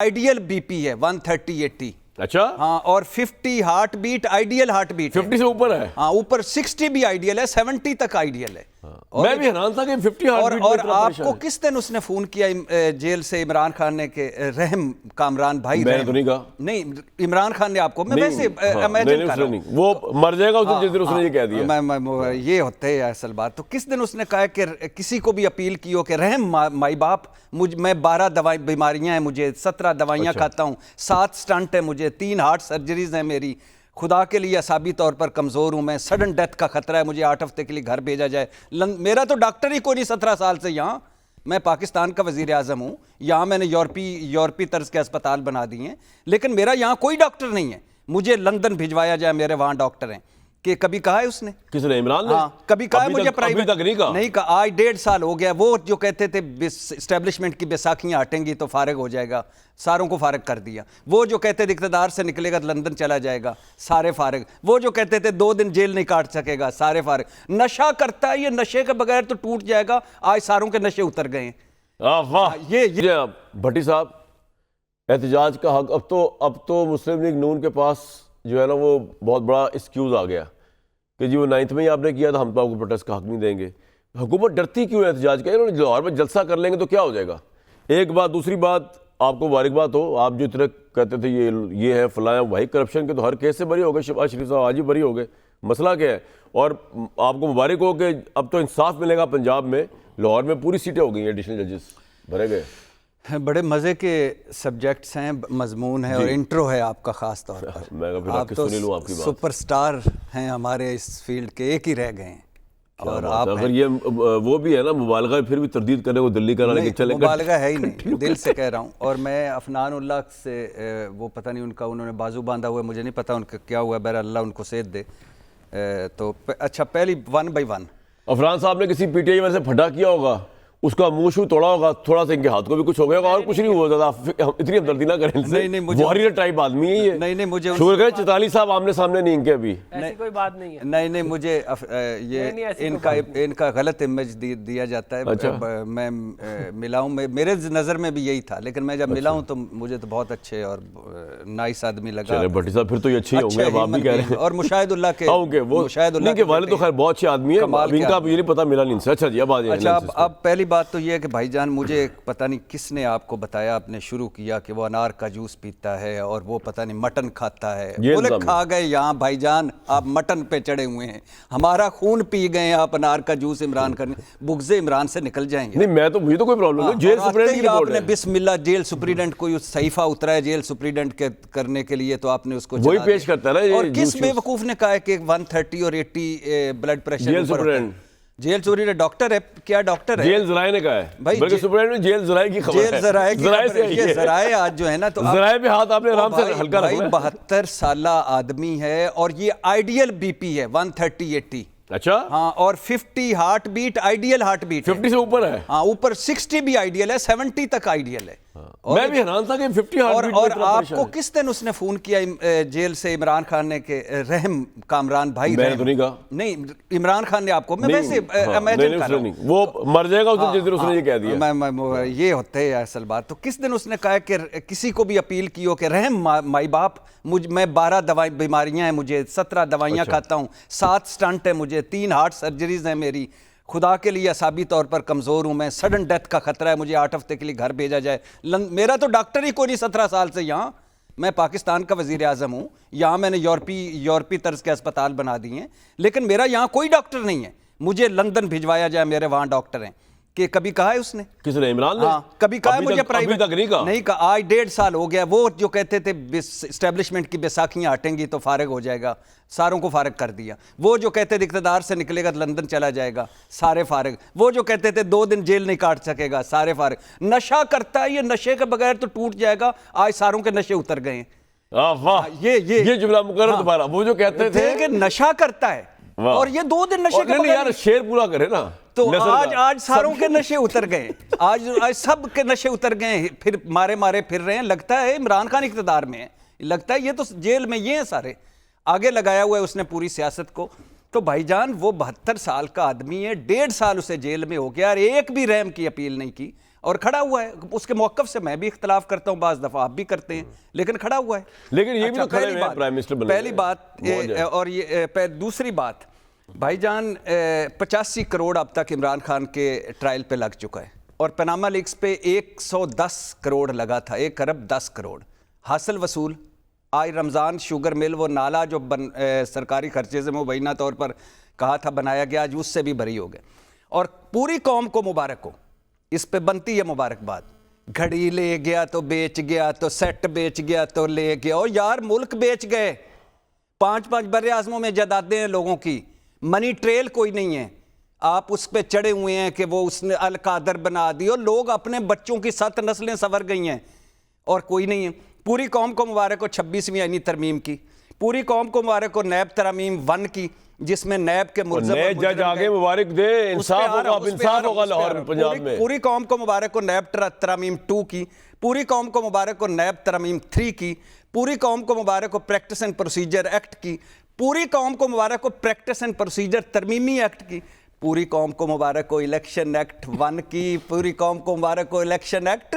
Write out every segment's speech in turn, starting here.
Ideal BP है 130/80। अच्छा हाँ, और 50 heart beat ideal heart beat 50 से ऊपर है। हाँ, ऊपर 60 भी आइडियल है, 70 तक आइडियल है। मैं भी हैरान था कि 50 हार्ट बीट और आपको किस दिन उसने फोन किया जेल से इमरान खान ने के रहम कामरान भाई? मैंने तो नहीं कहा। नहीं, इमरान खान ने आपको, मैं वैसे इमेजिन कर रहा हूँ वो मर जाएगा उस दिन जिस दिन उसने ये कह दिया। ये होते है असल बात। तो किस दिन उसने कहा कि किसी को भी अपील की हो कि रहम माई बाप, मैं 12 बीमारियां हैं, मुझे 17 दवाइयां खाता हूँ, 7 स्टंट है मुझे, 3 हार्ट सर्जरीज हैं मेरी, खुदा के लिए असाबी तौर पर कमज़ोर हूँ मैं, सडन डेथ का खतरा है, मुझे 8 हफ्ते के लिए घर भेजा जाए। मेरा तो डॉक्टर ही कोई नहीं 17 साल से यहाँ। मैं पाकिस्तान का वज़ीर आज़म हूँ, यहाँ मैंने यूरोपी तर्ज के अस्पताल बना दिए हैं, लेकिन मेरा यहाँ कोई डॉक्टर नहीं है। मुझे लंदन भिजवाया जाए, मेरे वहाँ डॉक्टर हैं। कि कभी कहा है उसने? किसने? इमरान ने? हाँ, कभी कहा है मुझे प्राइवेट? नहीं कहा। आज 1.5 साल हो गया। वो जो कहते थे एस्टेब्लिशमेंट की बैसाखियां हटेंगी तो फारिग हो जाएगा, सारों को फारिग कर दिया। वो जो कहते थे इक़्तिदार से निकलेगा तो लंदन चला जाएगा, सारे फारिग। वो जो कहते थे 2 दिन जेल नहीं काट सकेगा, सारे फारिग। नशा करता है ये, नशे के बगैर तो टूट जाएगा। आज सारों के नशे उतर गए हैं। वाह, ये भट्टी साहब, एहतजाज का हक अब तो मुस्लिम लीग नून के पास जो है ना वो बहुत बड़ा एक्सक्यूज आ गया कि जी वो 9th में ही आपने किया था, हम तो आपको प्रोटेस्ट का हक नहीं देंगे। हुकूमत डरती क्यों है एहतजाज का? इन्होंने लाहौर में जलसा कर लेंगे तो क्या हो जाएगा? एक बात। दूसरी बात, आपको मुबारकबाद हो, आप जो इतने कहते थे ये है फलाया भाई, करप्शन के तो हर केस से बरी हो गए। शहबाज शरीफ साहब आज ही बरी हो गए, मसला क्या है? और आपको मुबारक हो कि अब तो इंसाफ मिलेगा पंजाब में। लाहौर में पूरी सीटें हो गई, एडिशनल जजेस भरे गए। बड़े मज़े के सब्जेक्ट्स हैं, मजमून है और इंट्रो है आपका ख़ास तौर पर। मैं आप तो सुपरस्टार हैं हमारे इस फील्ड के, एक ही रह गए हैं। और आप अगर ये वो भी है ना मुबालगा, फिर भी तरदीद करने को दिल्ली करा लेके चले, मुबालगा है ही नहीं, दिल से कह रहा हूँ। और मैं अफनान उल्लाह से वो पता नहीं उन्होंने बाजू बांधा हुआ है, मुझे नहीं पता उनका क्या हुआ, बहर अल्लाह उनको सेहत दे। तो अच्छा, पहली 1 by 1 अफरान साहब ने किसी पीटीआई में से फटा किया होगा, उसका मुंह शू तोड़ा होगा, थोड़ा सा इनके हाथ को भी कुछ हो गया होगा, और कुछ नहीं हुआ ज़्यादा। इतनी हमदर्दी ना करें इनसे। नहीं, मुझे वॉरियर टाइप आदमी है ये। नहीं, मुझे शुक्र करें चौताली साहब आमने सामने नहीं इनके अभी। ऐसी कोई बात नहीं है। नहीं, मुझे ये इनका गलत इमेज दिया जाता है। अच्छा। मैं मिला हूँ, मेरे नज़र में भी यही था, लेकिन मैं जब मिला हूँ तो मुझे तो बहुत अच्छे और नाइस आदमी लगा। चले भट्टी साहब, फिर तो ये अच्छे ही होंगे, आप भी कह रहे हैं। और मुशाहिदुल्लाह के वाले तो खैर बहुत अच्छे आदमी है, इनका ये नहीं पता मिला नहीं इनसे। अच्छा जी, अब पहली बात तो ये है कि भाईजान, मुझे पता नहीं किसने आपको बताया, आपने शुरू किया कि वो अनार का जूस पीता है और वो पता नहीं मटन खाता है। बोले खा गए यहाँ भाईजान, आप मटन पे चढ़े हुए हैं, हमारा खून पी गए, आप अनार का जूस इमरान करने, बुग़्ज़े इमरान से निकल जाएंगे। नहीं, मैं तो मुझे तो कोई प्रॉब्लम नहीं। जेल सुपरिटेंडेंट आपने बिस्मिल्लाह, जेल सुपरिटेंडेंट कोई सहीफा उतरा है जेल सुपरिटेंडेंट के करने के लिए, तो आपने उसको वही पेश करता है ना। और किस बेवकूफ ने कहा है कि 130 और 80 blood pressure? Jail superintendent, jail superintendent doctor है क्या? डॉक्टर है, जेल ज़राए ने कहा है भाई, बल्कि सुपरिटेंडेंट जेल ज़राए की खबर है। जेल ज़राए ये ज़राए आज जो है ना, तो ज़राए पे हाथ आपने आराम से हल्का रखना है। 72 साला आदमी है और ये आइडियल बीपी है 130/80। अच्छा हाँ, और 50 heart beat ideal heart beat 50 से ऊपर है। हाँ, ऊपर 60 भी आइडियल है, 70 तक आइडियल है। मैं भी हैरान था कि 50 हार्ट बीट। और आपको किस दिन उसने फोन किया जेल से इमरान खान ने के रहम कामरान भाई? मैंने तो नहीं कहा। नहीं, इमरान खान ने आपको, मैं वैसे इमेजिन कर रहा हूँ। वो मर जाएगा उस दिन जिस दिन उसने ये कह दिया। ये होते है असल बात। तो किस दिन उसने कहा कि किसी को भी अपील की हो कि रहम माई बाप, मैं 12 बीमारियां हैं मुझे, 17 दवाइयां खाता हूँ, 7 स्टंट है मुझे, 3 हार्ट सर्जरीज हैं मेरी, खुदा के लिए असाबी तौर पर कमज़ोर हूँ मैं, सडन डेथ का खतरा है, मुझे 8 हफ्ते के लिए घर भेजा जाए। मेरा तो डॉक्टर ही कोई नहीं 17 साल से यहाँ। मैं पाकिस्तान का वज़ीर आज़म हूँ, यहाँ मैंने यूरोपी तर्ज के अस्पताल बना दिए हैं, लेकिन मेरा यहाँ कोई डॉक्टर नहीं है। मुझे लंदन भिजवाया जाए, मेरे वहाँ डॉक्टर हैं। कि कभी कहा है उसने? किसने? इमरान ने? हाँ, कभी कहा है मुझे प्राइवेट? नहीं कहा। आज 1.5 साल हो गया। वो जो कहते थे एस्टेब्लिशमेंट की बैसाखियां हटेंगी तो फारिग हो जाएगा, सारों को फारिग कर दिया। वो जो कहते थे इक़्तिदार से निकलेगा तो लंदन चला जाएगा, सारे फारिग। वो जो कहते थे 2 दिन जेल नहीं काट सकेगा, सारे फारिग। नशा करता है ये, नशे के बगैर तो टूट जाएगा। आज सारों के नशे उतर गए हैं। वाह, ये जुमला मुकर्रर दोबारा। वो जो कहते थे कि नशा करता है और ये 2 दिन नशे के यार शेर पूरा करे ना, तो आज सारों के नशे उतर गए। आज सब के नशे उतर गए, फिर मारे फिर रहे हैं। लगता है इमरान खान इक़्तिदार में है, लगता है ये तो जेल में ये हैं सारे, आगे लगाया हुआ है उसने पूरी सियासत को। तो भाईजान वो 72 साल का आदमी है, 1.5 साल उसे जेल में हो गया और एक भी रहम की अपील नहीं की। और खड़ा हुआ है। उसके मौक़िफ़ से मैं भी इख्तलाफ करता हूँ, बाज़ दफ़ा आप भी करते हैं, लेकिन खड़ा हुआ है। लेकिन ये भी तो खड़े हुए हैं प्राइम मिनिस्टर बनने। पहली बात और ये दूसरी बात, भाईजान 85 करोड़ अब तक इमरान खान के ट्रायल पे लग चुका है और पनामा लीक्स पे 110 करोड़ लगा था, 1 अरब 10 करोड़ हासिल वसूल। आज रमज़ान शुगर मिल, वो नाला जो सरकारी खर्चे से मुबैना तौर पर कहा था बनाया गया, आज उससे भी बरी हो गए। और पूरी कौम को मुबारक हो, इस पे बनती है मुबारकबाद। घड़ी ले गया तो बेच गया, तो सेट बेच गया तो ले गया। और यार मुल्क बेच गए, 5-5 बर्रे आज़मों में जायदादें हैं लोगों की, मनी ट्रेल कोई नहीं है। आप उस पे चढ़े हुए हैं कि वो उसने अल कादर बना दी, और लोग अपने बच्चों की 7 नस्लें संवर गई हैं और कोई नहीं है। पूरी कौम को मुबारक हो 26वीं आईनी तरमीम की, पूरी कौम को मुबारक हो नैब तरमीम 1 की, जिसमें नैब के नए जज आगे मुबारक दे, इंसाफ होगा, अब इंसाफ होगा लाहौर में, पंजाब में। पूरी कौम को मुबारक हो नैब तरमीम 2 की, पूरी कौम को मुबारक हो नैब तरमीम 3 की, पूरी कौम को मुबारक हो प्रैक्टिस एंड प्रोसीजर एक्ट की, पूरी कौम को मुबारक हो प्रैक्टिस एंड प्रोसीजर तरमीमी एक्ट की, पूरी कौम को मुबारक हो इलेक्शन एक्ट 1 की, पूरी कौम को मुबारक हो इलेक्शन एक्ट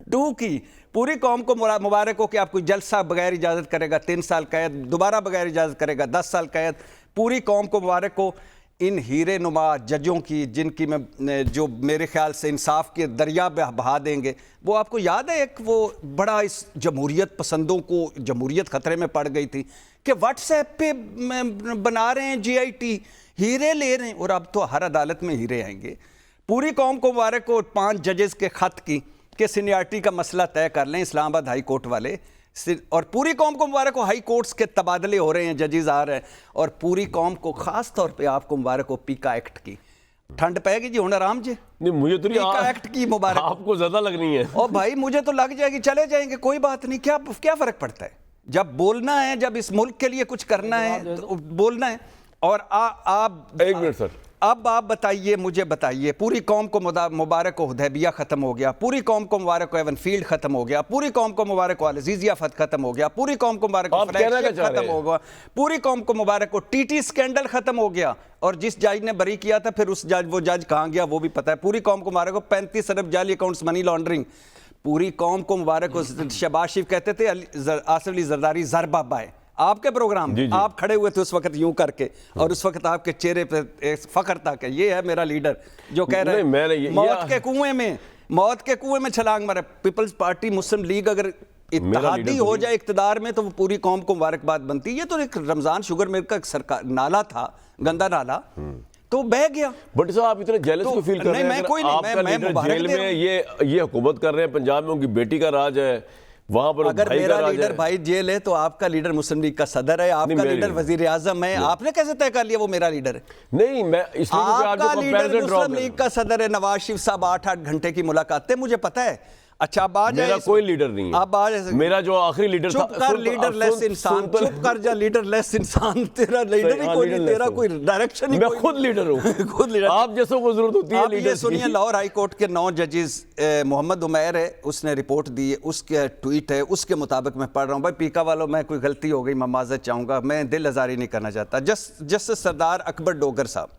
2 की, पूरी कौम को मुबारक हो कि आप कोई जलसा बगैर इजाज़त करेगा 3 साल कैद, दोबारा बगैर इजाज़त करेगा 10 साल कैद। पूरी कौम को मुबारक हो इन हीरे नुमा जजों की, जिनकी मैं जो मेरे ख्याल से इंसाफ के दरिया बहा देंगे। वो आपको याद है एक वो बड़ा इस जमहूरियत पसंदों को जमहूरियत ख़तरे में पड़ गई थी कि व्हाट्सएप पे बना रहे हैं GIT, हीरे ले रहे हैं, और अब तो हर अदालत में हीरे आएंगे। पूरी कौम को मुबारक हो 5 जजेस के ख़त की कि सीनियरिटी का मसला तय कर लें इस्लामाबाद हाई कोर्ट वाले, और पूरी कौम को मुबारक हो हाई कोर्ट्स के तबादले हो रहे हैं, जजेस आ रहे हैं। और पूरी कौम को ख़ास तौर पे आपको मुबारक हो पीका एक्ट की। ठंड पैगी जी, हुण आराम जी, नहीं मुझे तो पीका एक्ट की मुबारक, आपको ज़्यादा लगनी है। और भाई मुझे तो लग जाएगी, चले जाएंगे, कोई बात नहीं, क्या फ़र्क पड़ता है। जब बोलना है, जब इस मुल्क के लिए कुछ करना है तो बोलना है। और आप 1 मिनट सर, अब आप बताइए, मुझे बताइए, पूरी कौम को मुबारक हो हुदैबिया ख़त्म हो गया, पूरी कौम को मुबारक हो एवन फील्ड ख़त्म हो गया, पूरी कौम को मुबारक हो अल-अज़ीज़िया ख़त्म हो गया, पूरी कौम को मुबारक हो फ्लैगशिप ख़त्म हो गया, पूरी कौम को मुबारक हो TT स्कैंडल ख़त्म हो गया, और जिस जज ने बरी किया था फिर उस जज वो जज कहाँ गया वो भी पता है। पूरी कौम को मुबारक हो 35 अरब जाली अकाउंट्स मनी लॉन्ड्रिंग। पूरी कौम को मुबारक हो, शहबाज शरीफ कहते थे आसिफ अली जरदारी ज़र बाबा है। आपके प्रोग्राम में आप खड़े हुए थे उस वक्त यूं करके, और उस वक्त आपके चेहरे पे एक फख्र था कि ये है मेरा लीडर जो कह रहा है मौत के कुएं में छलांग मारे। पीपल्स पार्टी मुस्लिम लीग अगर इत्तेहादी हो जाए इक्तदार में तो वो पूरी कौम को मुबारकबाद बनती है। ये तो एक रमजान शुगर मिल का सरकार नाला था, गंदा नाला, तो बह गया। बट साहब आप इतने जेलस को फील कर रहे हैं, आपका लीडर जेल में, ये हुकूमत कर रहे हैं, पंजाब में उनकी बेटी का राज है, वहां पर अगर मेरा लीडर भाई जेल है तो आपका लीडर मुस्लिम लीग का सदर है, आपका लीडर वजीर आजम है, आपने कैसे तय कर लिया वो मेरा लीडर है? नहीं, मैं इसलिए आपका लीडर मुस्लिम लीग का सदर है। नवाज शरीफ साहब 8-8 घंटे की मुलाकातें, मुझे पता है। अच्छा अब आ जाए, मेरा कोई लीडर नहीं है, अब आ जाए, मेरा जो आखिरी लीडर था। चुप कर लीडर लेस इंसान, चुप कर जा लीडर लेस इंसान, तेरा लीडर ही कोई नहीं, तेरा कोई डायरेक्शन ही, मैं खुद लीडर हूँ। खुद लीडर, आप जैसों को जरूरत होती है लीडर। सुनिए, लाहौर हाई कोर्ट के 9 जजेस, मोहम्मद उमैर है, उसने रिपोर्ट दी है, उसके ट्वीट है, उसके मुताबिक मैं पढ़ रहा हूँ। भाई पीका वालों, मैं कोई गलती हो गई मैं माजरत चाहूँगा, मैं दिल आज़ारी नहीं करना चाहता। जस्टिस सरदार अकबर डोगर साहब,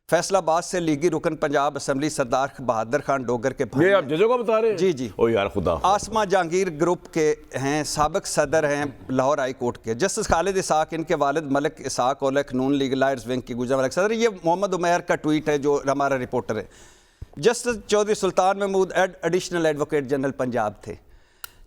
फैसलाबाद से लीगी रुकन पंजाब असम्बली सरदार बहादुर खान डोगर के भाई, ये आप जजों का बता रहे हैं? जी जी। ओ यार खुदा। आसमा जहांगीर ग्रुप के हैं, साबिक सदर हैं लाहौर हाई कोर्ट के। जस्टिस खालिद इसाक, इनके वालिद मलिक इसाक और नून लीगलाइज विंग की गुजरा मलिक सदर। ये मोहम्मद उमैर का ट्वीट है जो हमारा रिपोर्टर है। Justice Chaudhry Sultan Mahmood additional advocate general Punjab थे।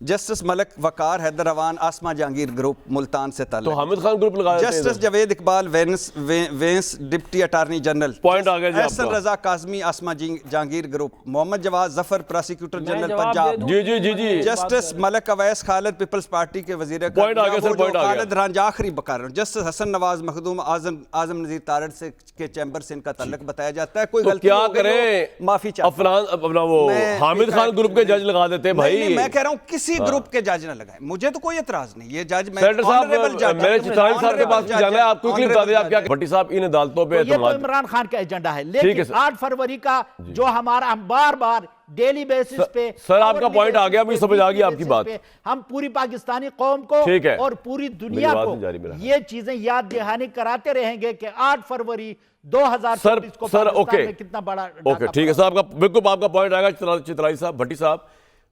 जस्टिस मलिक वकार हैदर रवान आसमा जहांगीर ग्रुप मुल्तान से ताल्लुक। तो हामिद खान ग्रुप लगा देते हैं। जस्टिस जावेद इकबाल वेंस डिप्टी अटार्नी जनरल। पॉइंट आ गया जी एहसन आपका। Raza Kazmi Asma Jahangir group. Mohammad Jawad Zafar prosecutor general Punjab. जी जी जी जी। Justice Malik Awais Khalid people's party के वजीर पॉइंट आ गया सर, पॉइंट आ गया। खालिद रांझा आखिरी बकार। जस्टिस हसन नवाज मखदूम आजम नजीर तारड़ से के चैम्बर से इनका ताल्लुक बताया जाता है। कोई तो गलती क्या हो गई करें, माफी चाहता हूं। अपना वो हामिद खान ग्रुप के जज लगा देते हैं भाई। नहीं, मैं कह रहा हूँ किसी ग्रुप के जज न लगाए, मुझे तो कोई एतराज नहीं। ये जज सेनेटर साहब, मैंने चित्रानी साहब के पास जाना है, आप क्विकली बता दें आप क्या। भट्टी साहब, इन अदालतों पे ये तो इमरान खान का एजेंडा है, लेकिन 8 फरवरी का जो हमारा, हम बार बार डेली बेसिस पे, सर, आपका hourly पॉइंट आ basis गया, पे, मुझे समझ आ गई weekly आपकी basis बात। पे हम पूरी पाकिस्तानी कौम को ठीक है। और पूरी दुनिया बात को नहीं जा रही मेरा। ये चीजें याद दहानी कराते रहेंगे कि 8 फरवरी 2024 को सर, पाकिस्तान ओके में कितना बड़ा ओके, ठीक है सर, आपका बिल्कुल आपका पॉइंट आएगा। चितराई साहब, भट्टी साहब,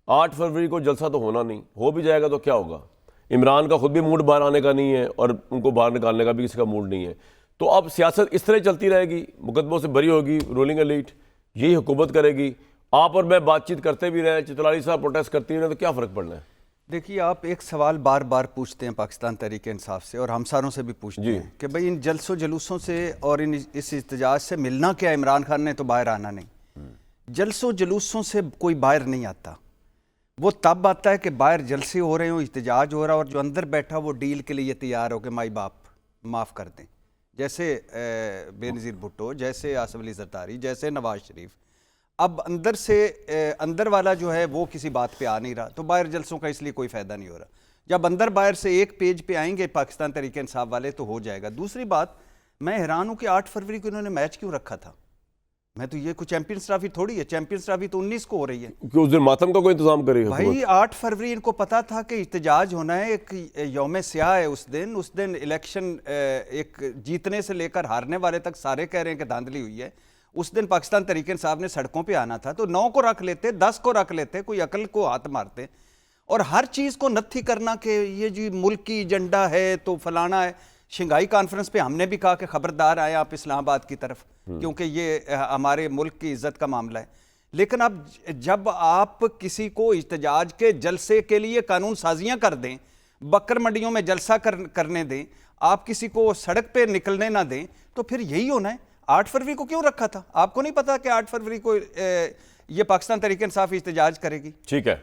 8 फरवरी को जलसा तो होना नहीं, हो भी जाएगा तो क्या होगा? इमरान का खुद भी मूड बाहर आने का नहीं है और उनको बाहर निकालने का भी किसी का मूड नहीं है। तो अब सियासत इस तरह चलती रहेगी, मुकदमों से बरी होगी रूलिंग एलीट, यही हुकूमत करेगी। आप और मैं बातचीत करते भी रहे, चितराई साहब प्रोटेस्ट करती रहे, तो क्या फ़र्क पड़ना है? देखिए, आप एक सवाल बार बार पूछते हैं पाकिस्तान तहरीक इंसाफ से और हम सारों से भी पूछते हैं कि भाई इन जलसों जुलूसों से और इस इस्तिजाज से मिलना क्या? इमरान खान ने तो बाहर आना नहीं। जलसों जुलूसों से कोई बाहर नहीं आता, वो तब आता है कि बाहर जलसे हो रहे हो, इस्तिजाज हो रहा है और जो अंदर बैठा वो डील के लिए तैयार हो कि माई बाप माफ़ कर दें, जैसे बेनज़ीर भुट्टो, जैसे आसिफ अली ज़रदारी, जैसे नवाज शरीफ। अब अंदर से अंदर वाला जो है वो किसी बात पे आ नहीं रहा, तो बाहर जलसों का इसलिए कोई फ़ायदा नहीं हो रहा। जब अंदर बाहर से एक पेज पे आएंगे पाकिस्तान तहरीक इंसाफ वाले तो हो जाएगा। दूसरी बात, मैं हैरान हूँ कि 8 फरवरी को इन्होंने मैच क्यों रखा था? मैं तो ये कुछ चैंपियंस ट्रॉफी थोड़ी है, चैंपियंस ट्रॉफी तो 19 को हो रही है। कि उस दिन मातम का कोई इंतजाम करेगा भाई 8 फरवरी इनको पता था कि इhtजाज होना है, एक यौम स्याह है उस दिन इलेक्शन एक जीतने से लेकर हारने वाले तक सारे कह रहे हैं कि धांधली हुई है। उस दिन पाकिस्तान तहरीक इंसाफ ने सड़कों पे आना था, तो 9 को रख लेते, 10 को रख लेते, कोई अकल को हाथ मारते। और हर चीज़ को नत्थी करना कि ये जी मुल्की एजेंडा है तो फलाना है। शंघाई कॉन्फ्रेंस पे हमने भी कहा कि खबरदार आए आप इस्लामाबाद की तरफ, क्योंकि ये हमारे मुल्क की इज्जत का मामला है। लेकिन अब जब आप किसी को इhtजाज के जलसे के लिए कानून साजियाँ कर दें, बकर मंडियों में जलसा करने दें, आप किसी को सड़क पे निकलने ना दें, तो फिर यही होना है। 8 फरवरी को क्यों रखा था? आपको नहीं पता कि 8 फरवरी को ये पाकिस्तान तहरीक इंसाफ इhtजाज करेगी? ठीक है।